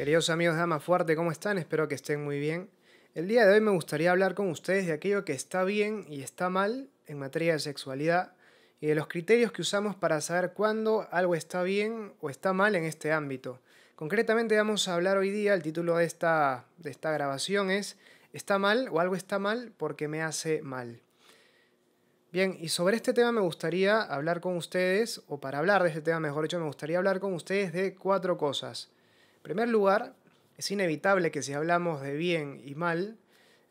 Queridos amigos de Fuerte, ¿cómo están? Espero que estén muy bien. El día de hoy me gustaría hablar con ustedes de aquello que está bien y está mal en materia de sexualidad y de los criterios que usamos para saber cuándo algo está bien o está mal en este ámbito. Concretamente vamos a hablar hoy día, el título de esta grabación es ¿Está mal o algo está mal porque me hace mal? Bien, y sobre este tema me gustaría hablar con ustedes, o para hablar de este tema, mejor dicho, me gustaría hablar con ustedes de 4 cosas. En primer lugar, es inevitable que si hablamos de bien y mal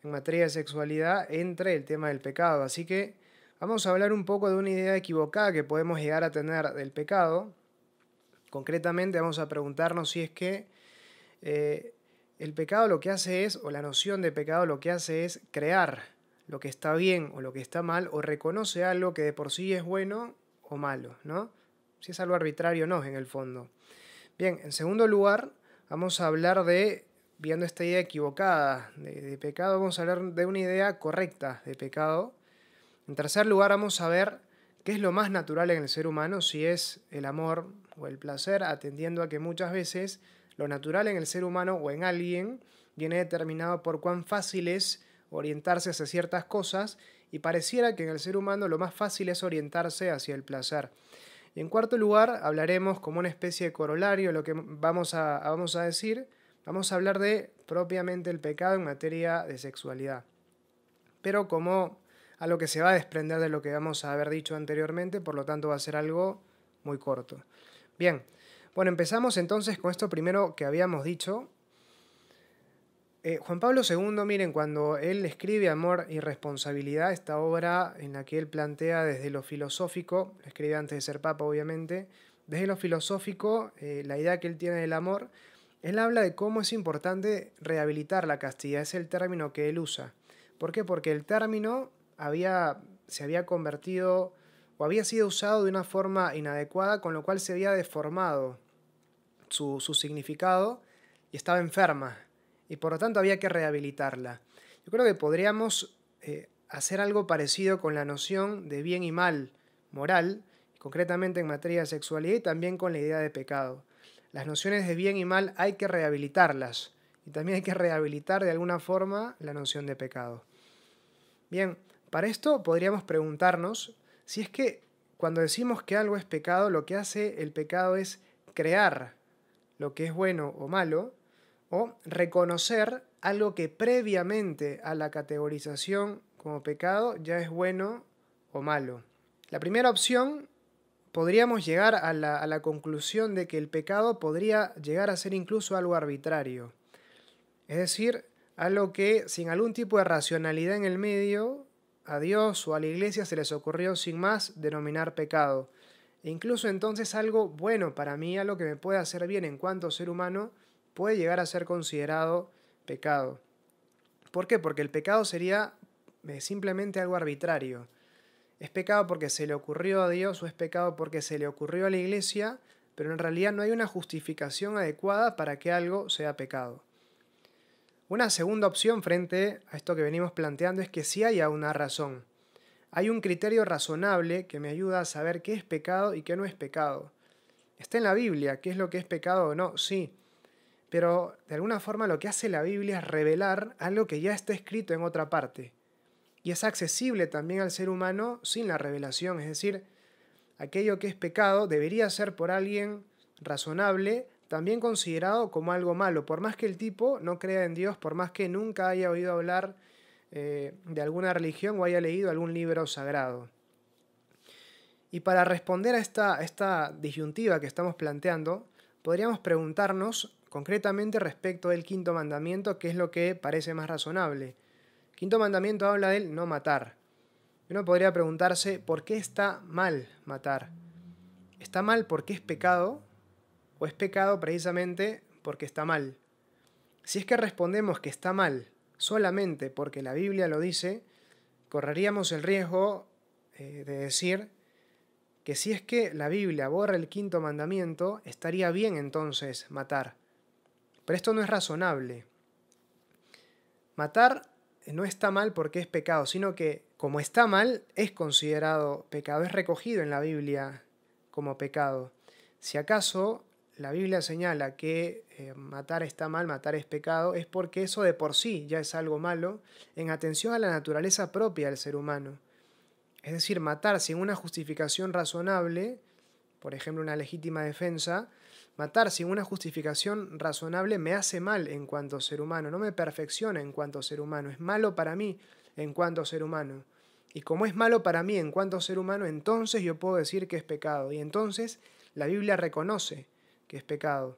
en materia de sexualidad entre el tema del pecado, así que vamos a hablar un poco de una idea equivocada que podemos llegar a tener del pecado. Concretamente vamos a preguntarnos si es que eh, el pecado lo que hace es, o la noción de pecado lo que hace es crear lo que está bien o lo que está mal, o reconoce algo que de por sí es bueno o malo, ¿no? Si es algo arbitrario o no, en el fondo. Bien, en segundo lugar, vamos a hablar de, viendo esta idea equivocada de pecado, vamos a hablar de una idea correcta de pecado. En tercer lugar, vamos a ver qué es lo más natural en el ser humano, si es el amor o el placer, atendiendo a que muchas veces lo natural en el ser humano o en alguien viene determinado por cuán fácil es orientarse hacia ciertas cosas, y pareciera que en el ser humano lo más fácil es orientarse hacia el placer. Y en cuarto lugar, hablaremos como una especie de corolario, lo que vamos a decir, vamos a hablar de propiamente el pecado en materia de sexualidad. Pero como algo que se va a desprender de lo que vamos a haber dicho anteriormente, por lo tanto va a ser algo muy corto. Bien, bueno, empezamos entonces con esto primero que habíamos dicho. Juan Pablo II, miren, cuando él escribe Amor y Responsabilidad, esta obra en la que él plantea desde lo filosófico, escribe antes de ser papa obviamente, desde lo filosófico, la idea que él tiene del amor, él habla de cómo es importante rehabilitar la castidad, es el término que él usa. ¿Por qué? Porque el término se había convertido o había sido usado de una forma inadecuada, con lo cual se había deformado su significado y estaba enferma, y por lo tanto había que rehabilitarla. Yo creo que podríamos hacer algo parecido con la noción de bien y mal moral, concretamente en materia de sexualidad, y también con la idea de pecado. Las nociones de bien y mal hay que rehabilitarlas, y también hay que rehabilitar de alguna forma la noción de pecado. Bien, para esto podríamos preguntarnos si es que cuando decimos que algo es pecado, lo que hace el pecado es crear lo que es bueno o malo, o reconocer algo que previamente a la categorización como pecado ya es bueno o malo. La primera opción, podríamos llegar a la conclusión de que el pecado podría llegar a ser incluso algo arbitrario. Es decir, algo que sin algún tipo de racionalidad en el medio, a Dios o a la iglesia se les ocurrió sin más denominar pecado. E incluso entonces algo bueno para mí, algo que me puede hacer bien en cuanto ser humano, puede llegar a ser considerado pecado. ¿Por qué? Porque el pecado sería simplemente algo arbitrario. Es pecado porque se le ocurrió a Dios o es pecado porque se le ocurrió a la iglesia, pero en realidad no hay una justificación adecuada para que algo sea pecado. Una segunda opción frente a esto que venimos planteando es que sí haya una razón. Hay un criterio razonable que me ayuda a saber qué es pecado y qué no es pecado. Está en la Biblia, qué es lo que es pecado o no, sí. Pero de alguna forma lo que hace la Biblia es revelar algo que ya está escrito en otra parte. Y es accesible también al ser humano sin la revelación. Es decir, aquello que es pecado debería ser por alguien razonable también considerado como algo malo, por más que el tipo no crea en Dios, por más que nunca haya oído hablar de alguna religión o haya leído algún libro sagrado. Y para responder a esta disyuntiva que estamos planteando, podríamos preguntarnos concretamente respecto del quinto mandamiento, qué es lo que parece más razonable. El quinto mandamiento habla del no matar. Uno podría preguntarse, ¿por qué está mal matar? ¿Está mal porque es pecado? ¿O es pecado precisamente porque está mal? Si es que respondemos que está mal solamente porque la Biblia lo dice, correríamos el riesgo de decir que si es que la Biblia borra el quinto mandamiento, estaría bien entonces matar. Pero esto no es razonable. Matar no está mal porque es pecado, sino que como está mal, es considerado pecado, es recogido en la Biblia como pecado. Si acaso la Biblia señala que matar está mal, matar es pecado, es porque eso de por sí ya es algo malo en atención a la naturaleza propia del ser humano. Es decir, matar sin una justificación razonable, por ejemplo una legítima defensa, matar sin una justificación razonable me hace mal en cuanto ser humano, no me perfecciona en cuanto ser humano, es malo para mí en cuanto ser humano. Y como es malo para mí en cuanto ser humano, entonces yo puedo decir que es pecado. Y entonces la Biblia reconoce que es pecado.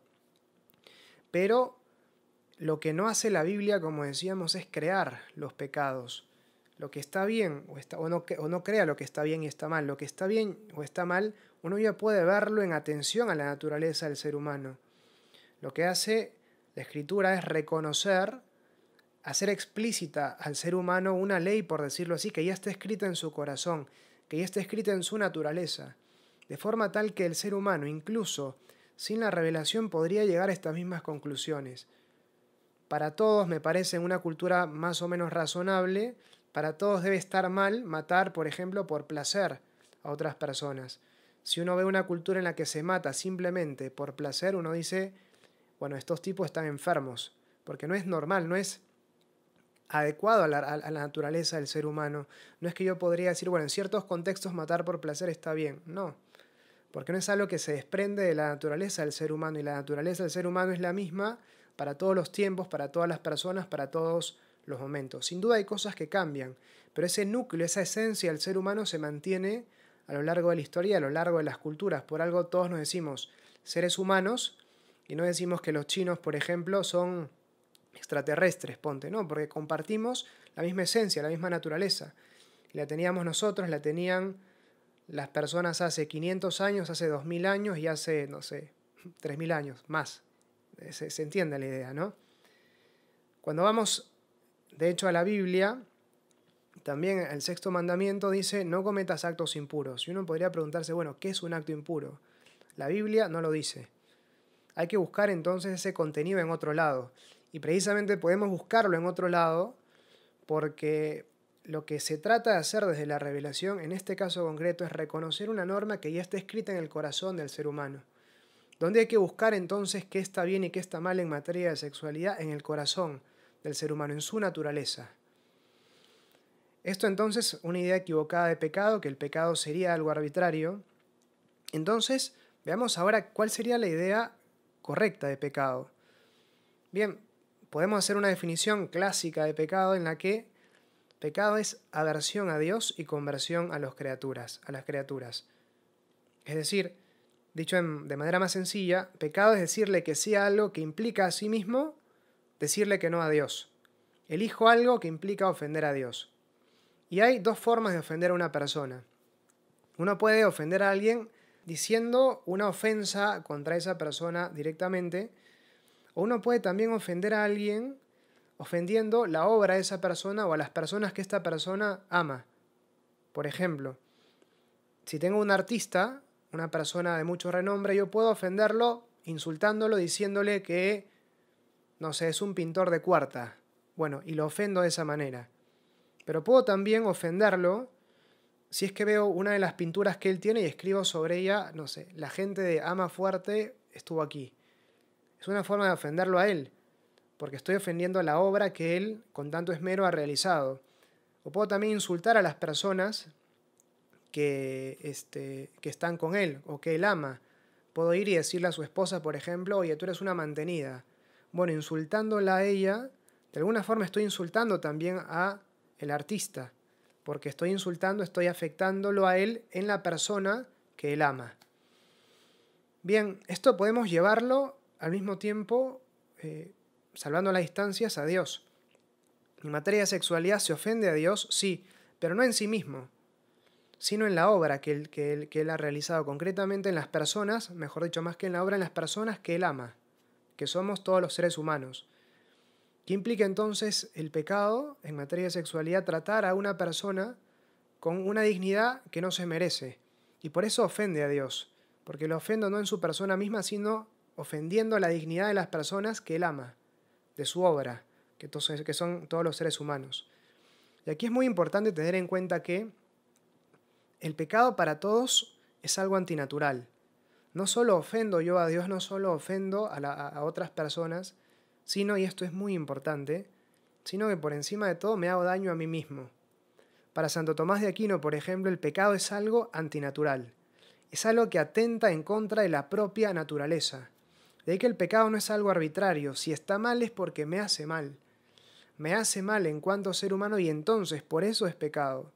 Pero lo que no hace la Biblia, como decíamos, es crear los pecados. Lo que está bien o no crea lo que está bien y está mal. Lo que está bien o está mal, uno ya puede verlo en atención a la naturaleza del ser humano. Lo que hace la Escritura es reconocer, hacer explícita al ser humano una ley, por decirlo así, que ya está escrita en su corazón, que ya está escrita en su naturaleza, de forma tal que el ser humano, incluso sin la revelación, podría llegar a estas mismas conclusiones. Para todos, me parece, en una cultura más o menos razonable, para todos debe estar mal matar, por ejemplo, por placer a otras personas. Si uno ve una cultura en la que se mata simplemente por placer, uno dice, bueno, estos tipos están enfermos, porque no es normal, no es adecuado a la naturaleza del ser humano. No es que yo podría decir, bueno, en ciertos contextos matar por placer está bien. No, porque no es algo que se desprende de la naturaleza del ser humano, y la naturaleza del ser humano es la misma para todos los tiempos, para todas las personas, para todos los momentos. Sin duda hay cosas que cambian, pero ese núcleo, esa esencia del ser humano se mantiene a lo largo de la historia, a lo largo de las culturas. Por algo todos nos decimos seres humanos y no decimos que los chinos, por ejemplo, son extraterrestres, ponte, ¿no? Porque compartimos la misma esencia, la misma naturaleza. La teníamos nosotros, la tenían las personas hace 500 años, hace 2000 años y hace, no sé, 3000 años, más. Se entiende la idea, ¿no? Cuando vamos, de hecho, a la Biblia, también el sexto mandamiento dice, no cometas actos impuros. Y uno podría preguntarse, bueno, ¿qué es un acto impuro? La Biblia no lo dice. Hay que buscar entonces ese contenido en otro lado. Y precisamente podemos buscarlo en otro lado porque lo que se trata de hacer desde la revelación, en este caso concreto, es reconocer una norma que ya está escrita en el corazón del ser humano. ¿Dónde hay que buscar entonces qué está bien y qué está mal en materia de sexualidad? En el corazón del ser humano, en su naturaleza. Esto entonces, una idea equivocada de pecado, que el pecado sería algo arbitrario. Entonces, veamos ahora cuál sería la idea correcta de pecado. Bien, podemos hacer una definición clásica de pecado en la que pecado es aversión a Dios y conversión a las criaturas. Es decir, dicho de manera más sencilla, pecado es decirle que sí a algo que implica a sí mismo decirle que no a Dios. Elijo algo que implica ofender a Dios. Y hay dos formas de ofender a una persona. Uno puede ofender a alguien diciendo una ofensa contra esa persona directamente, o uno puede también ofender a alguien ofendiendo la obra de esa persona o a las personas que esta persona ama. Por ejemplo, si tengo un artista, una persona de mucho renombre, yo puedo ofenderlo insultándolo, diciéndole que, no sé, es un pintor de cuarta. Bueno, y lo ofendo de esa manera. Pero puedo también ofenderlo si es que veo una de las pinturas que él tiene y escribo sobre ella, no sé, la gente de Ama Fuerte estuvo aquí. Es una forma de ofenderlo a él, porque estoy ofendiendo la obra que él con tanto esmero ha realizado. O puedo también insultar a las personas que están con él o que él ama. Puedo ir y decirle a su esposa, por ejemplo, oye, tú eres una mantenida. Bueno, insultándola a ella, de alguna forma estoy insultando también a el artista, porque estoy afectándolo a él en la persona que él ama. Bien, esto podemos llevarlo al mismo tiempo, salvando las distancias, a Dios. En materia de sexualidad se ofende a Dios, sí, pero no en sí mismo, sino en la obra que él ha realizado, concretamente en las personas, mejor dicho, más que en la obra, en las personas que él ama, que somos todos los seres humanos. ¿Qué implica entonces el pecado en materia de sexualidad? Tratar a una persona con una dignidad que no se merece. Y por eso ofende a Dios, porque lo ofendo no en su persona misma, sino ofendiendo la dignidad de las personas que él ama, de su obra, que son todos los seres humanos. Y aquí es muy importante tener en cuenta que el pecado para todos es algo antinatural. no solo ofendo yo a Dios, no solo ofendo a otras personas, sino, y esto es muy importante, sino que por encima de todo me hago daño a mí mismo. Para Santo Tomás de Aquino, por ejemplo, el pecado es algo antinatural. Es algo que atenta en contra de la propia naturaleza. De ahí que el pecado no es algo arbitrario. Si está mal es porque me hace mal. Me hace mal en cuanto ser humano y entonces por eso es pecado.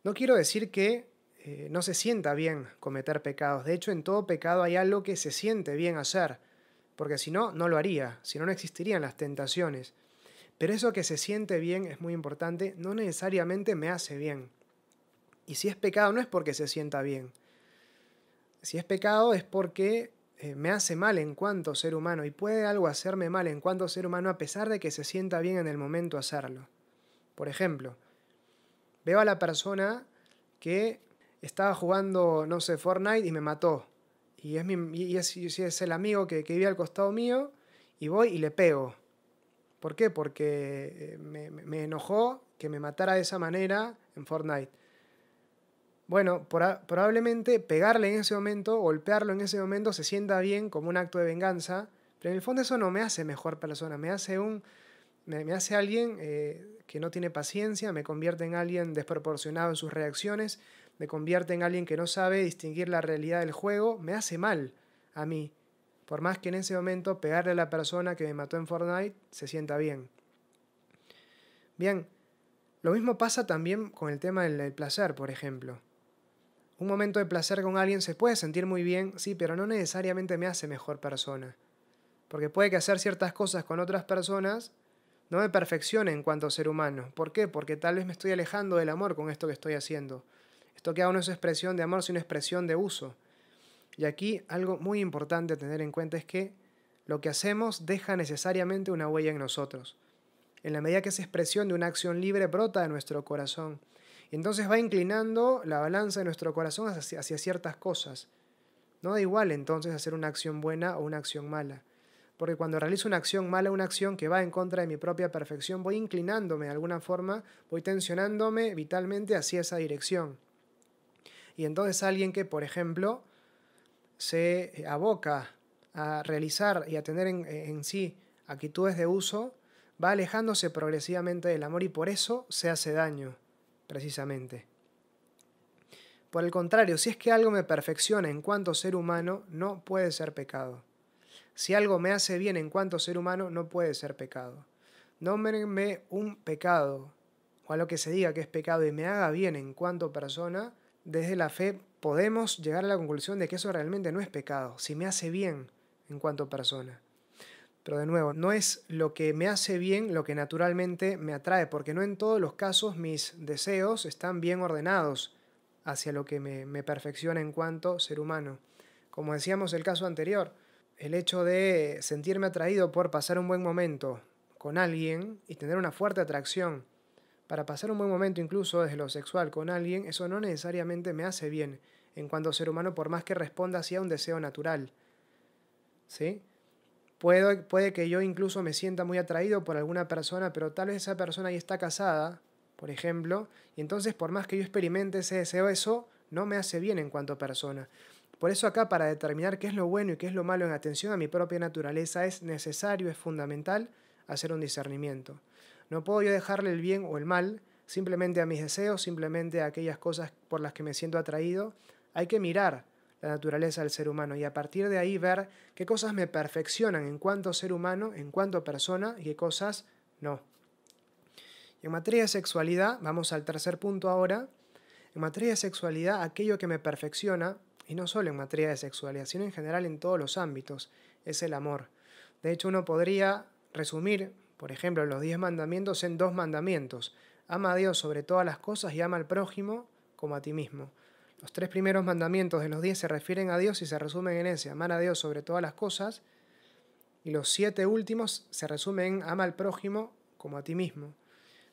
No quiero decir que no se sienta bien cometer pecados. De hecho, en todo pecado hay algo que se siente bien hacer. Porque si no, no lo haría. Si no, no existirían las tentaciones. Pero eso que se siente bien es muy importante. No necesariamente me hace bien. Y si es pecado no es porque se sienta bien. Si es pecado es porque me hace mal en cuanto ser humano y puede algo hacerme mal en cuanto ser humano a pesar de que se sienta bien en el momento hacerlo. Por ejemplo, veo a la persona que estaba jugando, no sé, Fortnite y me mató. Y es el amigo que vive al costado mío y voy y le pego. ¿Por qué? Porque me enojó que me matara de esa manera en Fortnite. Bueno, probablemente pegarle en ese momento, golpearlo en ese momento se sienta bien como un acto de venganza, pero en el fondo eso no me hace mejor persona, me hace alguien que no tiene paciencia, me convierte en alguien desproporcionado en sus reacciones, me convierte en alguien que no sabe distinguir la realidad del juego, me hace mal a mí, por más que en ese momento pegarle a la persona que me mató en Fortnite se sienta bien. Bien, lo mismo pasa también con el tema del placer, por ejemplo. Un momento de placer con alguien se puede sentir muy bien, sí, pero no necesariamente me hace mejor persona. Porque puede que hacer ciertas cosas con otras personas no me perfeccione en cuanto a ser humano. ¿Por qué? Porque tal vez me estoy alejando del amor con esto que estoy haciendo. Esto que hago no es expresión de amor, sino expresión de uso. Y aquí algo muy importante a tener en cuenta es que lo que hacemos deja necesariamente una huella en nosotros. En la medida que esa expresión de una acción libre brota de nuestro corazón. Y entonces va inclinando la balanza de nuestro corazón hacia ciertas cosas. No da igual entonces hacer una acción buena o una acción mala. Porque cuando realizo una acción mala, una acción que va en contra de mi propia perfección, voy inclinándome de alguna forma, voy tensionándome vitalmente hacia esa dirección. Y entonces alguien que, por ejemplo, se aboca a realizar y a tener en sí actitudes de uso, va alejándose progresivamente del amor y por eso se hace daño, precisamente. Por el contrario, si es que algo me perfecciona en cuanto ser humano, no puede ser pecado. Si algo me hace bien en cuanto ser humano, no puede ser pecado. Nómbrenme un pecado, o algo que se diga que es pecado y me haga bien en cuanto persona, desde la fe podemos llegar a la conclusión de que eso realmente no es pecado, si me hace bien en cuanto persona. Pero de nuevo, no es lo que me hace bien lo que naturalmente me atrae, porque no en todos los casos mis deseos están bien ordenados hacia lo que me perfecciona en cuanto ser humano. Como decíamos el caso anterior, el hecho de sentirme atraído por pasar un buen momento con alguien y tener una fuerte atracción para pasar un buen momento incluso desde lo sexual con alguien, eso no necesariamente me hace bien en cuanto ser humano por más que responda así a un deseo natural. ¿Sí? Puede que yo incluso me sienta muy atraído por alguna persona, pero tal vez esa persona ya está casada, por ejemplo, y entonces por más que yo experimente ese deseo, eso no me hace bien en cuanto persona. Por eso acá para determinar qué es lo bueno y qué es lo malo en atención a mi propia naturaleza es necesario, es fundamental hacer un discernimiento. No puedo yo dejarle el bien o el mal simplemente a mis deseos, simplemente a aquellas cosas por las que me siento atraído. Hay que mirar la naturaleza del ser humano y a partir de ahí ver qué cosas me perfeccionan en cuanto ser humano, en cuanto persona y qué cosas no. Y en materia de sexualidad, vamos al tercer punto ahora. En materia de sexualidad, aquello que me perfecciona, y no solo en materia de sexualidad, sino en general en todos los ámbitos, es el amor. De hecho, uno podría resumir, por ejemplo, los 10 mandamientos en 2 mandamientos. Ama a Dios sobre todas las cosas y ama al prójimo como a ti mismo. Los 3 primeros mandamientos de los 10 se refieren a Dios y se resumen en ese, amar a Dios sobre todas las cosas. Y los 7 últimos se resumen en ama al prójimo como a ti mismo.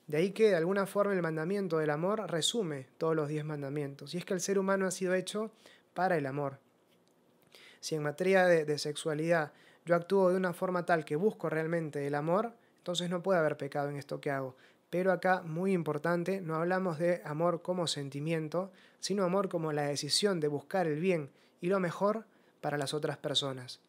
De ahí que de alguna forma el mandamiento del amor resume todos los 10 mandamientos. Y es que el ser humano ha sido hecho para el amor. Si en materia de sexualidad yo actúo de una forma tal que busco realmente el amor, entonces no puede haber pecado en esto que hago. Pero acá, muy importante, no hablamos de amor como sentimiento, sino amor como la decisión de buscar el bien y lo mejor para las otras personas.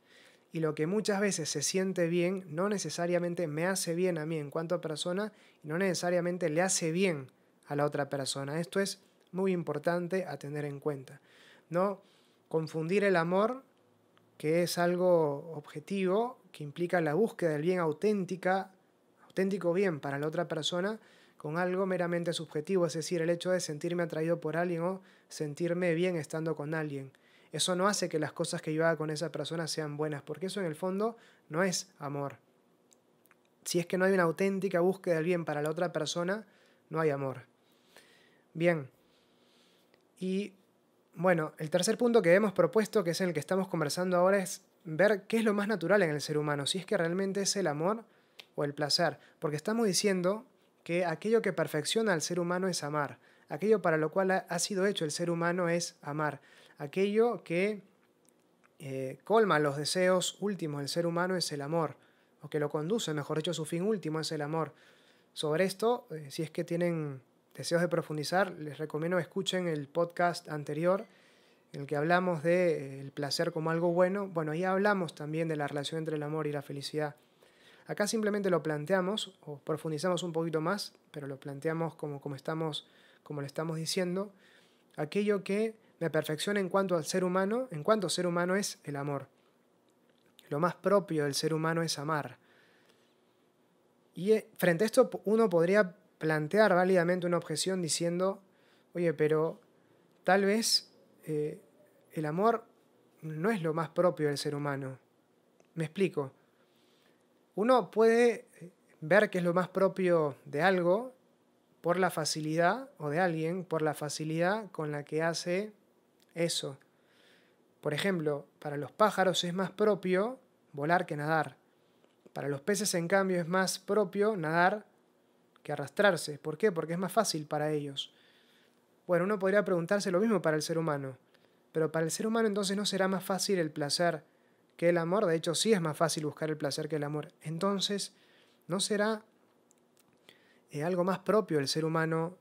Y lo que muchas veces se siente bien no necesariamente me hace bien a mí en cuanto a persona y no necesariamente le hace bien a la otra persona. Esto es muy importante a tener en cuenta. No confundir el amor, que es algo objetivo, que implica la búsqueda del bien auténtico bien para la otra persona, con algo meramente subjetivo, es decir, el hecho de sentirme atraído por alguien o sentirme bien estando con alguien. Eso no hace que las cosas que yo haga con esa persona sean buenas, porque eso en el fondo no es amor. Si es que no hay una auténtica búsqueda del bien para la otra persona, no hay amor. Bien. Y bueno, el tercer punto que hemos propuesto, que es el que estamos conversando ahora, es ver qué es lo más natural en el ser humano, si es que realmente es el amor o el placer. Porque estamos diciendo que aquello que perfecciona al ser humano es amar. Aquello para lo cual ha sido hecho el ser humano es amar. Aquello que colma los deseos últimos del ser humano es el amor. O que lo conduce, mejor dicho, a su fin último es el amor. Sobre esto, si es que tienen deseos de profundizar, les recomiendo que escuchen el podcast anterior en el que hablamos del placer como algo bueno. Bueno, ahí hablamos también de la relación entre el amor y la felicidad. Acá simplemente lo planteamos, o profundizamos un poquito más, pero lo planteamos como le estamos diciendo. Aquello que me perfecciona en cuanto ser humano es el amor. Lo más propio del ser humano es amar. Y frente a esto uno podría plantear válidamente una objeción diciendo, oye, pero tal vez el amor no es lo más propio del ser humano. Me explico. Uno puede ver que es lo más propio de algo por la facilidad, o de alguien, por la facilidad con la que hace eso. Por ejemplo, para los pájaros es más propio volar que nadar. Para los peces, en cambio, es más propio nadar que arrastrarse. ¿Por qué? Porque es más fácil para ellos. Bueno, uno podría preguntarse lo mismo para el ser humano. Pero para el ser humano entonces no será más fácil el placer que el amor. De hecho, sí es más fácil buscar el placer que el amor. Entonces, ¿no será algo más propio del ser humano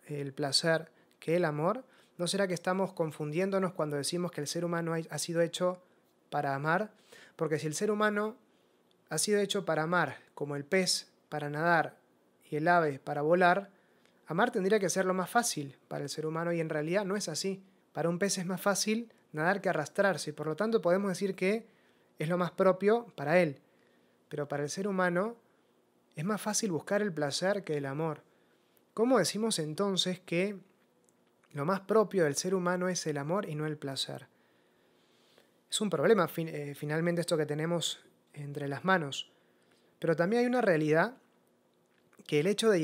el placer que el amor? ¿No será que estamos confundiéndonos cuando decimos que el ser humano ha sido hecho para amar? Porque si el ser humano ha sido hecho para amar, como el pez para nadar y el ave para volar, amar tendría que ser lo más fácil para el ser humano y en realidad no es así. Para un pez es más fácil nadar que arrastrarse, por lo tanto podemos decir que es lo más propio para él. Pero para el ser humano es más fácil buscar el placer que el amor. ¿Cómo decimos entonces que lo más propio del ser humano es el amor y no el placer? Es un problema finalmente esto que tenemos entre las manos. Pero también hay una realidad que el hecho de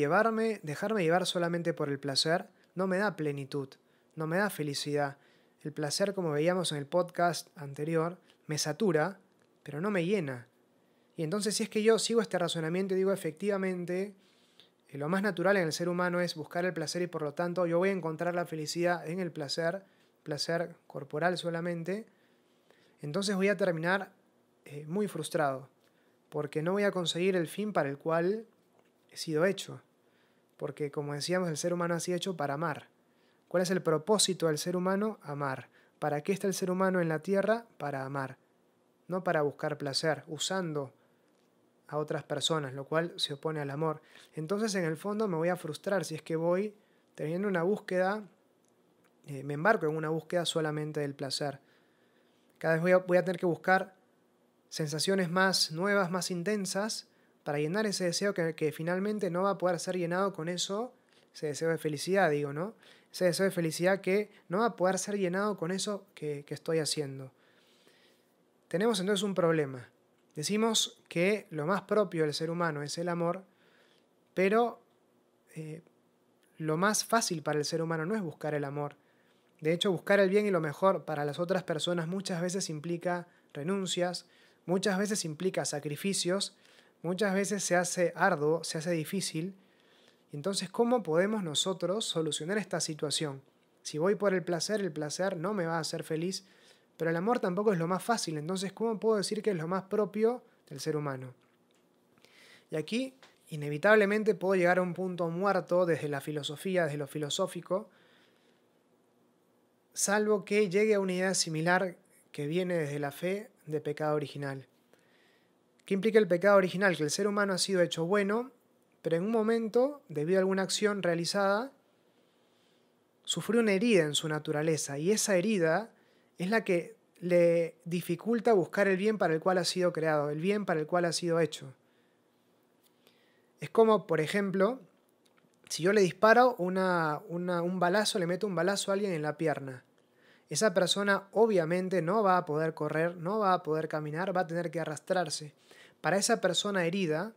dejarme llevar solamente por el placer, no me da plenitud, no me da felicidad. El placer, como veíamos en el podcast anterior, me satura, pero no me llena. Y entonces si es que yo sigo este razonamiento y digo efectivamente, lo más natural en el ser humano es buscar el placer y por lo tanto yo voy a encontrar la felicidad en el placer corporal solamente, entonces voy a terminar muy frustrado, porque no voy a conseguir el fin para el cual he sido hecho. Porque, como decíamos, el ser humano ha sido hecho para amar. ¿Cuál es el propósito del ser humano? Amar. ¿Para qué está el ser humano en la tierra? Para amar. No para buscar placer, usando a otras personas, lo cual se opone al amor. Entonces, en el fondo, me voy a frustrar si es que voy teniendo una búsqueda, me embarco en una búsqueda solamente del placer. Cada vez voy a tener que buscar sensaciones más nuevas, más intensas, para llenar ese deseo que finalmente no va a poder ser llenado con eso, ese deseo de felicidad, digo, ¿no? Ese deseo de felicidad que no va a poder ser llenado con eso que estoy haciendo. Tenemos entonces un problema. Decimos que lo más propio del ser humano es el amor, pero lo más fácil para el ser humano no es buscar el amor. De hecho, buscar el bien y lo mejor para las otras personas muchas veces implica renuncias, muchas veces implica sacrificios, muchas veces se hace arduo, se hace difícil. Entonces, ¿cómo podemos nosotros solucionar esta situación? Si voy por el placer no me va a hacer feliz, pero el amor tampoco es lo más fácil. Entonces, ¿cómo puedo decir que es lo más propio del ser humano? Y aquí, inevitablemente, puedo llegar a un punto muerto desde la filosofía, desde lo filosófico, salvo que llegue a una idea similar que viene desde la fe de pecado original. ¿Qué implica el pecado original? Que el ser humano ha sido hecho bueno, pero en un momento, debido a alguna acción realizada, sufrió una herida en su naturaleza, y esa herida es la que le dificulta buscar el bien para el cual ha sido creado, el bien para el cual ha sido hecho. Es como, por ejemplo, si yo le disparo un balazo, le meto un balazo a alguien en la pierna. Esa persona obviamente no va a poder correr, no va a poder caminar, va a tener que arrastrarse. Para esa persona herida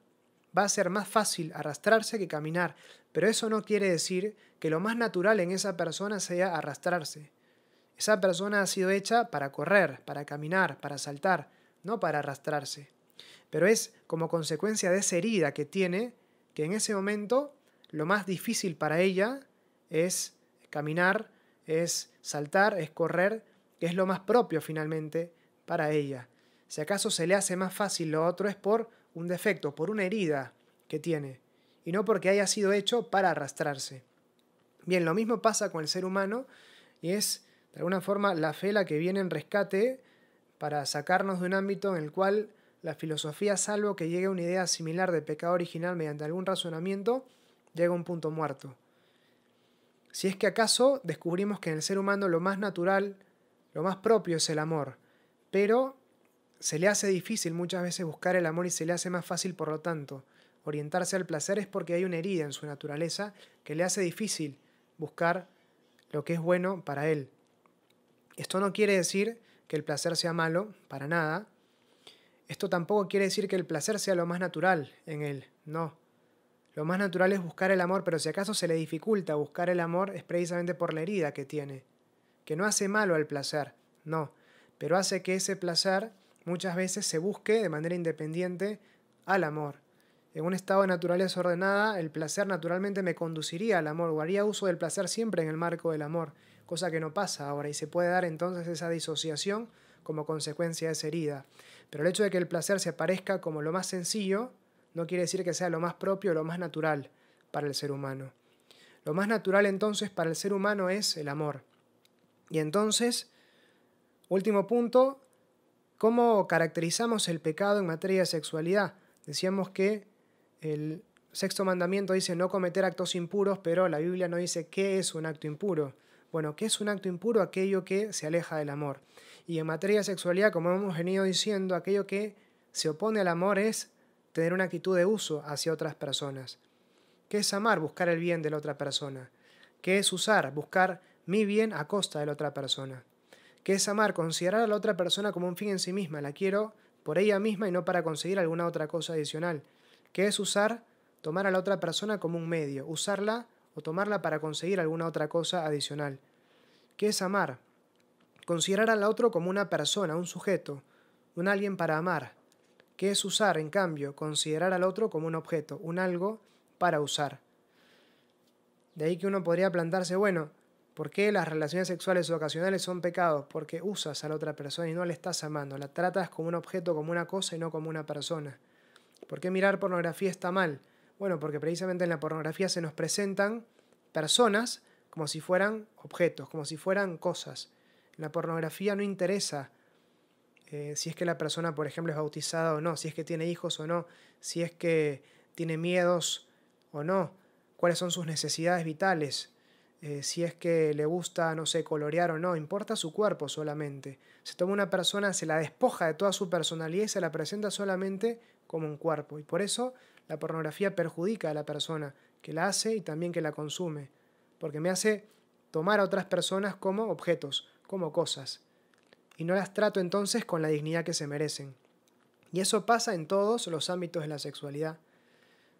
va a ser más fácil arrastrarse que caminar, pero eso no quiere decir que lo más natural en esa persona sea arrastrarse. Esa persona ha sido hecha para correr, para caminar, para saltar, no para arrastrarse. Pero es como consecuencia de esa herida que tiene, que en ese momento lo más difícil para ella es caminar, es saltar, es correr, que es lo más propio finalmente para ella. Si acaso se le hace más fácil lo otro es por un defecto, por una herida que tiene, y no porque haya sido hecho para arrastrarse. Bien, lo mismo pasa con el ser humano, y es de alguna forma la fe la que viene en rescate para sacarnos de un ámbito en el cual la filosofía, salvo que llegue a una idea similar de pecado original mediante algún razonamiento, llega a un punto muerto. Si es que acaso descubrimos que en el ser humano lo más natural, lo más propio es el amor, pero se le hace difícil muchas veces buscar el amor y se le hace más fácil, por lo tanto, orientarse al placer, es porque hay una herida en su naturaleza que le hace difícil buscar lo que es bueno para él. Esto no quiere decir que el placer sea malo, para nada. Esto tampoco quiere decir que el placer sea lo más natural en él, no. Lo más natural es buscar el amor, pero si acaso se le dificulta buscar el amor es precisamente por la herida que tiene, que no hace malo al placer, no, pero hace que ese placer muchas veces se busque de manera independiente al amor. En un estado de naturaleza ordenada, el placer naturalmente me conduciría al amor, o haría uso del placer siempre en el marco del amor, cosa que no pasa ahora, y se puede dar entonces esa disociación como consecuencia de esa herida. Pero el hecho de que el placer se aparezca como lo más sencillo no quiere decir que sea lo más propio o lo más natural para el ser humano. Lo más natural entonces para el ser humano es el amor. Y entonces, último punto, ¿cómo caracterizamos el pecado en materia de sexualidad? Decíamos que el sexto mandamiento dice no cometer actos impuros, pero la Biblia no dice qué es un acto impuro. Bueno, ¿qué es un acto impuro? Aquello que se aleja del amor. Y en materia de sexualidad, como hemos venido diciendo, aquello que se opone al amor es tener una actitud de uso hacia otras personas. ¿Qué es amar? Buscar el bien de la otra persona. ¿Qué es usar? Buscar mi bien a costa de la otra persona. ¿Qué es amar? Considerar a la otra persona como un fin en sí misma. La quiero por ella misma y no para conseguir alguna otra cosa adicional. ¿Qué es usar? Tomar a la otra persona como un medio. Usarla o tomarla para conseguir alguna otra cosa adicional. ¿Qué es amar? Considerar al otro como una persona, un sujeto, un alguien para amar. ¿Qué es usar, en cambio? Considerar al otro como un objeto, un algo para usar. De ahí que uno podría plantearse, bueno, ¿por qué las relaciones sexuales ocasionales son pecados? Porque usas a la otra persona y no la estás amando, la tratas como un objeto, como una cosa y no como una persona. ¿Por qué mirar pornografía está mal? Bueno, porque precisamente en la pornografía se nos presentan personas como si fueran objetos, como si fueran cosas. En la pornografía no interesa si es que la persona, por ejemplo, es bautizada o no, si es que tiene hijos o no, si es que tiene miedos o no, cuáles son sus necesidades vitales, si es que le gusta, no sé, colorear o no, importa su cuerpo solamente. Se toma una persona, se la despoja de toda su personalidad y se la presenta solamente como un cuerpo. Y por eso la pornografía perjudica a la persona que la hace y también que la consume, porque me hace tomar a otras personas como objetos, como cosas, y no las trato entonces con la dignidad que se merecen. Y eso pasa en todos los ámbitos de la sexualidad.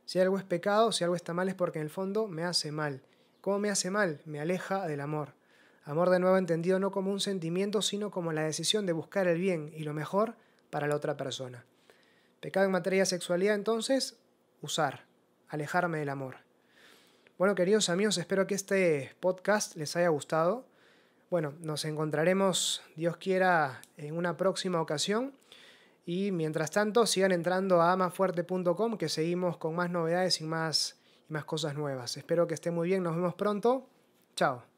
Si algo es pecado, si algo está mal es porque en el fondo me hace mal. ¿Cómo me hace mal? Me aleja del amor. Amor de nuevo entendido no como un sentimiento, sino como la decisión de buscar el bien y lo mejor para la otra persona. Pecado en materia de sexualidad entonces, usar, alejarme del amor. Bueno, queridos amigos, espero que este podcast les haya gustado. Bueno, nos encontraremos, Dios quiera, en una próxima ocasión. Y mientras tanto, sigan entrando a amafuerte.com, que seguimos con más novedades y más cosas nuevas. Espero que estén muy bien. Nos vemos pronto. Chao.